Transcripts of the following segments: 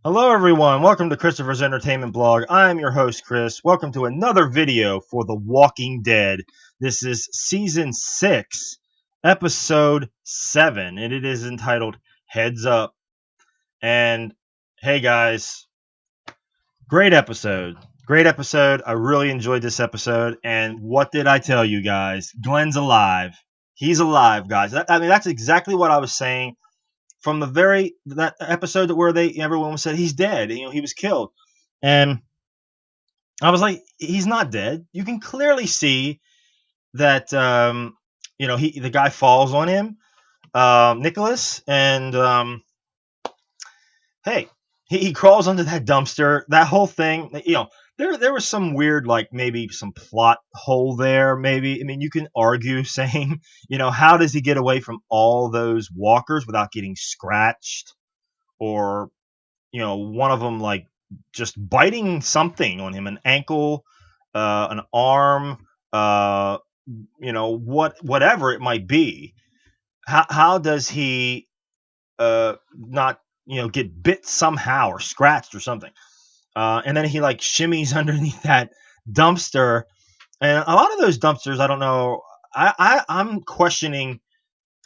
Hello, everyone. Welcome to Christopher's Entertainment Blog. I'm your host, Chris. Welcome to another video for The Walking Dead. This is season 6, episode 7, and it is entitled Heads Up. And hey, guys, great episode. Great episode. I really enjoyed this episode. And what did I tell you guys? Glenn's alive. He's alive, guys. That's exactly what I was saying from that episode where everyone said he's dead. He was killed, and I was like, he's not dead. You can clearly see that the guy falls on him, Nicholas, and hey, he crawls under that dumpster. That whole thing, there was some weird, like maybe some plot hole there. Maybe, I mean, you can argue saying, how does he get away from all those walkers without getting scratched, or one of them like just biting something on him, an ankle, an arm, whatever it might be. How does he not get bit somehow or scratched or something? And then he like shimmies underneath that dumpster, and a lot of those dumpsters, I don't know. I'm questioning.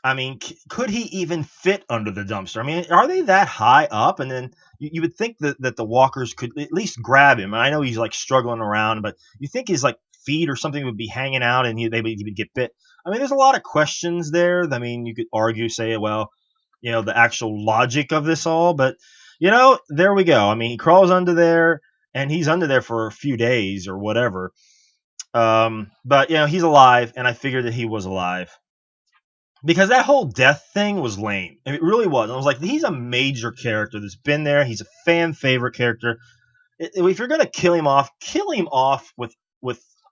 I mean, could he even fit under the dumpster? I mean, are they that high up? And then you would think that the walkers could at least grab him. I know he's like struggling around, but you think his like feet or something would be hanging out and he would get bit. I mean, there's a lot of questions there. I mean, you could argue, say, well, the actual logic of this all, but there we go. I mean, he crawls under there and he's under there for a few days or whatever. But he's alive, and I figured that he was alive because that whole death thing was lame. It really was. I was like, he's a major character that's been there. He's a fan favorite character. If you're gonna kill him off with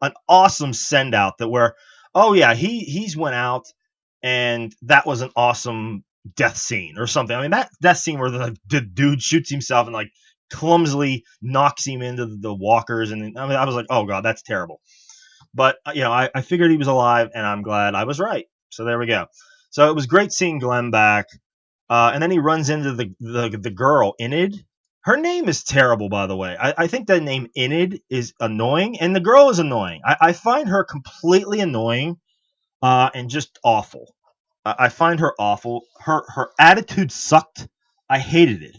an awesome send out that where, oh yeah, he's went out and that was an awesome death scene or something. I mean, that death scene where the dude shoots himself and like clumsily knocks him into the walkers, and I mean, I was like, oh god, that's terrible. But I figured he was alive, and I'm glad I was right. So there we go. So it was great seeing Glenn back. And then he runs into the girl, Enid. Her name is terrible, by the way. I think that name Enid is annoying, and the girl is annoying. I find her completely annoying, and just awful. I find her awful. Her attitude sucked. I hated it.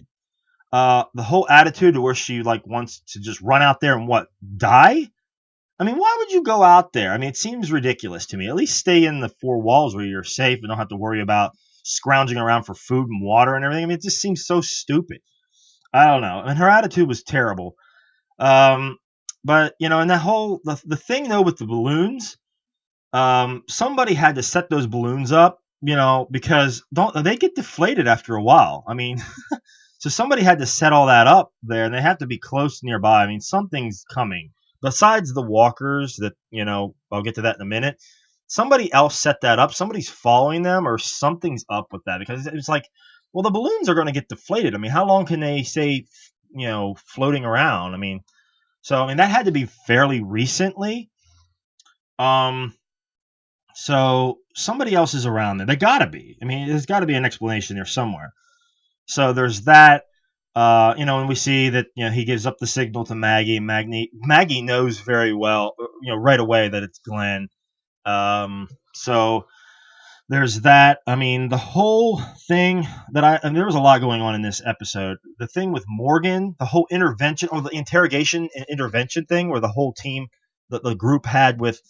The whole attitude to where she like wants to just run out there and what, die? I mean, why would you go out there? I mean, it seems ridiculous to me. At least stay in the four walls where you're safe and don't have to worry about scrounging around for food and water and everything. I mean, it just seems so stupid. I don't know. And her attitude was terrible. Um, but and that whole the thing though with the balloons, somebody had to set those balloons up, because don't they get deflated after a while? I mean, so somebody had to set all that up there, and they have to be close nearby. I mean, something's coming. Besides the walkers that, I'll get to that in a minute. Somebody else set that up. Somebody's following them or something's up with that, because it's like, well, the balloons are going to get deflated. I mean, how long can they stay, floating around? I mean, that had to be fairly recently. Um, so somebody else is around there. They got to be. I mean, there's got to be an explanation there somewhere. So there's that. And we see that he gives up the signal to Maggie. Maggie knows very well, right away that it's Glenn. So there's that. I mean, the whole thing and there was a lot going on in this episode. The thing with Morgan, the whole intervention or the interrogation and intervention thing, where the whole team, the group had with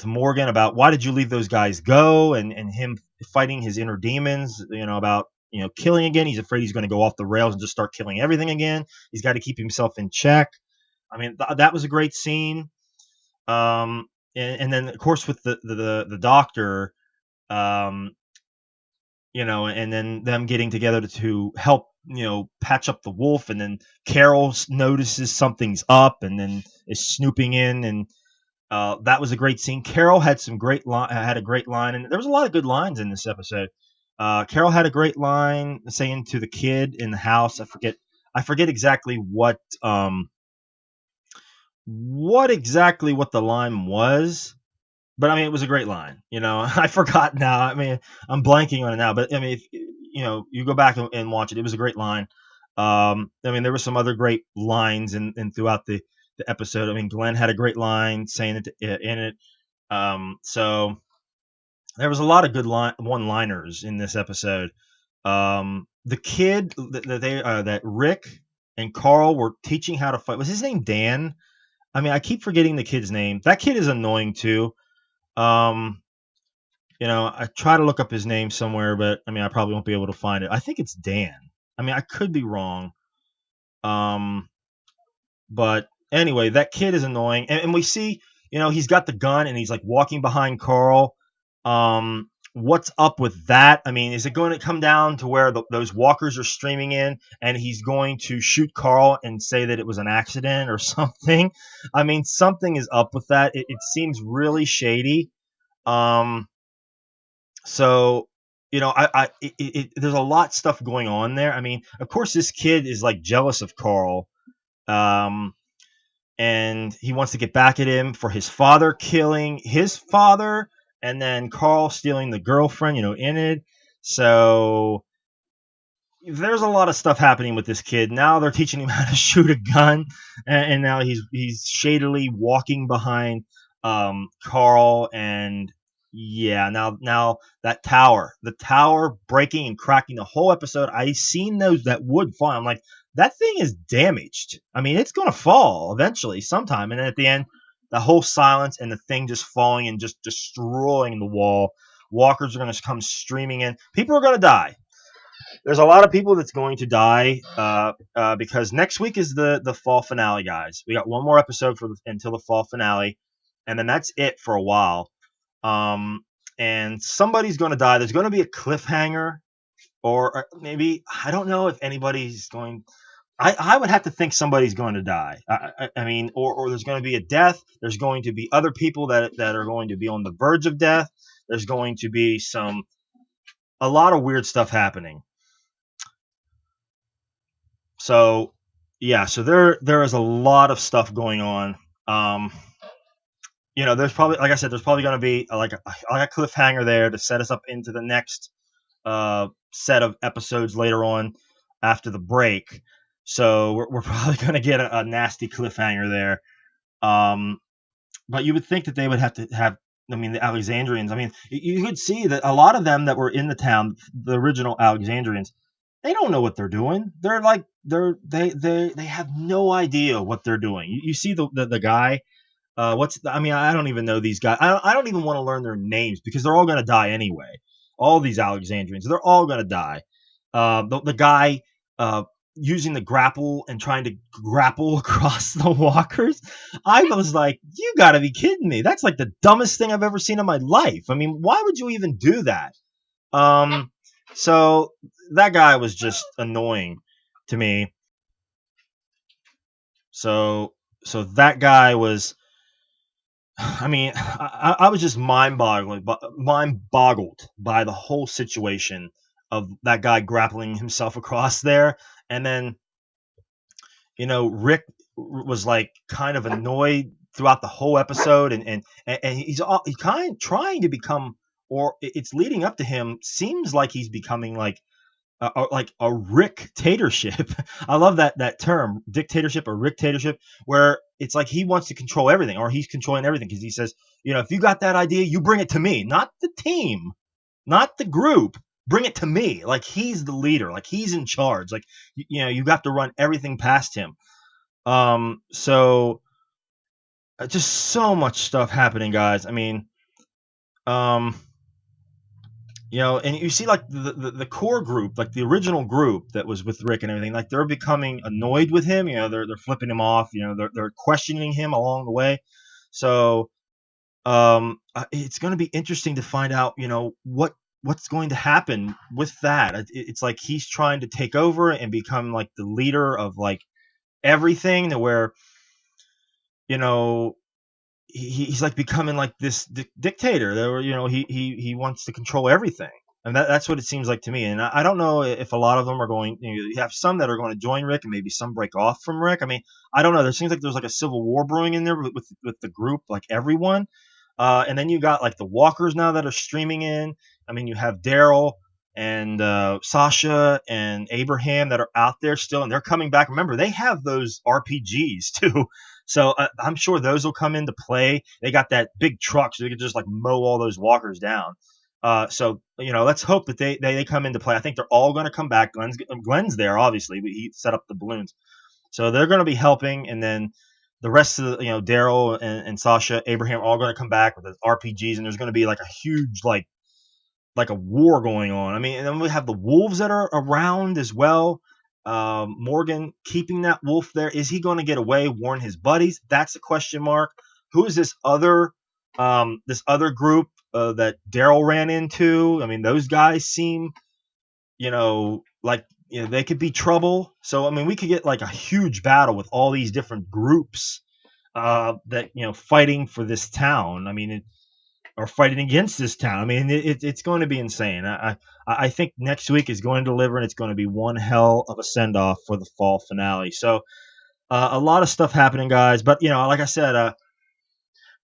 Morgan about why did you leave those guys go, and him fighting his inner demons, about killing again. He's afraid he's going to go off the rails and just start killing everything again. He's got to keep himself in check. I mean, that was a great scene. And then of course with the doctor, um, and then them getting together to help patch up the wolf, and then Carol notices something's up and then is snooping in, and that was a great scene. Carol had had a great line, and there was a lot of good lines in this episode. Carol had a great line saying to the kid in the house. I forget exactly what the line was, but I mean it was a great line. I forgot now. I mean I'm blanking on it now, but I mean if you go back and watch it, it was a great line. I mean, there were some other great lines in throughout the episode. I mean, Glenn had a great line saying it in it. So there was a lot of good one-liners in this episode. The kid that Rick and Carl were teaching how to fight, was his name Dan? I mean, I keep forgetting the kid's name. That kid is annoying too. Um, I try to look up his name somewhere, but I mean, I probably won't be able to find it. I think it's Dan. I mean, I could be wrong. Um, but anyway, that kid is annoying, and we see, he's got the gun and he's like walking behind Carl. What's up with that? I mean, is it going to come down to where those walkers are streaming in and he's going to shoot Carl and say that it was an accident or something? I mean, something is up with that. It seems really shady. Um, so there's a lot stuff going on there. I mean, of course, this kid is like jealous of Carl. Um, and he wants to get back at him for his father killing his father, and then Carl stealing the girlfriend, in it. So there's a lot of stuff happening with this kid. Now they're teaching him how to shoot a gun, and now he's shadily walking behind Carl, and yeah, now the tower breaking and cracking the whole episode. I seen that wood fall. I'm like, that thing is damaged. I mean, it's gonna fall eventually, sometime, and then at the end, the whole silence and the thing just falling and just destroying the wall. Walkers are gonna come streaming in. People are gonna die. There's a lot of people that's going to die because next week is the fall finale, guys. We got one more episode until the fall finale, and then that's it for a while. And somebody's going to die. There's going to be a cliffhanger, or maybe I don't know if anybody's going. I would have to think somebody's going to die. I mean, or there's going to be a death. There's going to be other people that are going to be on the verge of death. There's going to be a lot of weird stuff happening. So yeah, so there is a lot of stuff going on. There's probably, like I said, there's probably going to be like a cliffhanger there to set us up into the next set of episodes later on after the break. So we're probably going to get a nasty cliffhanger there. But you would think that they would have to have. I mean, the Alexandrians. I mean, you could see that a lot of them that were in the town, the original Alexandrians, they don't know what they're doing. They're like they have no idea what they're doing. You see the guy. I mean, I don't even know these guys. I don't even want to learn their names because they're all going to die anyway. All these Alexandrians, they're all going to die. The guy using the grapple and trying to grapple across the walkers. I was like, you got to be kidding me. That's like the dumbest thing I've ever seen in my life. I mean, why would you even do that? So that guy was just annoying to me. So that guy was. I mean, I was just mind-boggled by the whole situation of that guy grappling himself across there, and then Rick was like kind of annoyed throughout the whole episode, and he's kind of trying to become, or it's leading up to him. Seems like he's becoming like a dictatorship. I love that term, dictatorship or dictatorship, where it's like he wants to control everything, or he's controlling everything because he says, if you got that idea, you bring it to me, not the team, not the group. Bring it to me. Like he's the leader, like he's in charge. Like you got to run everything past him. So just so much stuff happening, guys. I mean, um, and you see like the core group, like the original group that was with Rick and everything, like they're becoming annoyed with him. They're flipping him off. They're questioning him along the way. So it's going to be interesting to find out, what's going to happen with that. It's like he's trying to take over and become like the leader of like everything, to where you know he's like becoming like this dictator. There, he wants to control everything, and that's what it seems like to me. And I don't know if a lot of them are going. You have some that are going to join Rick, and maybe some break off from Rick. I mean, I don't know. There seems like there's like a civil war brewing in there with the group, like everyone. And then you got like the walkers now that are streaming in. I mean, you have Daryl. and Sasha and Abraham that are out there still, and they're coming back. Remember, they have those RPGs too, so I'm sure those will come into play. They got that big truck, so they can just like mow all those walkers down. So let's hope that they come into play. I think they're all going to come back. Glenn's there, obviously. He set up the balloons, so they're going to be helping, and then the rest of the Daryl and Sasha, Abraham, are all going to come back with the RPGs, and there's going to be like a huge like a war going on. I mean, and then we have the wolves that are around as well. Morgan keeping that wolf there. Is he going to get away, warn his buddies? That's a question mark. Who is this other group that Daryl ran into? I mean, those guys seem, like they could be trouble. So I mean, we could get like a huge battle with all these different groups that fighting for this town. I mean, or fighting against this town. I mean, it's going to be insane. I think next week is going to deliver, and it's going to be one hell of a send off for the fall finale. So a lot of stuff happening, guys. But like I said,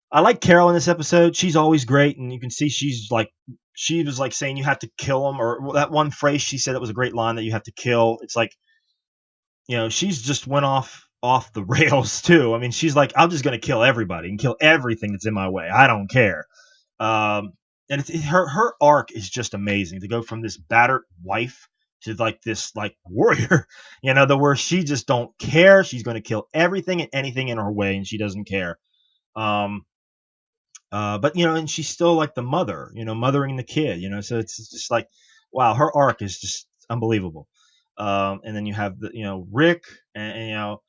I like Carol in this episode. She's always great, and you can see she was like saying you have to kill him, or that one phrase she said that was a great line, that you have to kill. It's like she's just went off the rails too. I mean, she's like, I'm just going to kill everybody and kill everything that's in my way. I don't care. Um, and her arc is just amazing, to go from this battered wife to like this like warrior, where she just don't care. She's going to kill everything and anything in her way, and she doesn't care. Um, but and she's still like the mother, mothering the kid, so it's just like, wow, her arc is just unbelievable. And then you have the Rick and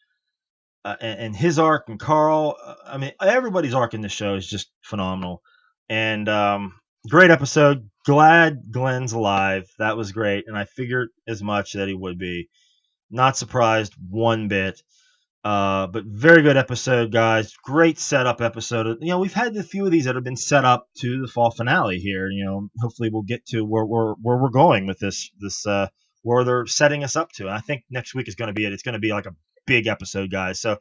his arc, and Carl. I mean, everybody's arc in the show is just phenomenal, and great episode. Glad Glenn's alive. That was great, and I figured as much that he would be. Not surprised one bit. But very good episode, guys. Great setup episode. We've had a few of these that have been set up to the fall finale here. Hopefully we'll get to where we're going with this where they're setting us up to. And I think next week is going to be it. It's going to be like a big episode, guys. So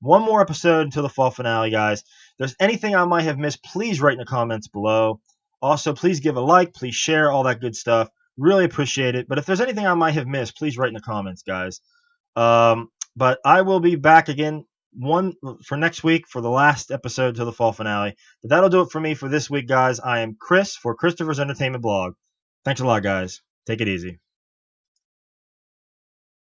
one more episode until the fall finale, guys. If there's anything I might have missed, please write in the comments below. Also, please give a like, please share, all that good stuff. Really appreciate it. But if there's anything I might have missed, please write in the comments, guys. But I will be back again for next week for the last episode to the fall finale. But that'll do it for me for this week, guys. I am Chris for Christopher's Entertainment Blog. Thanks a lot, guys. Take it easy.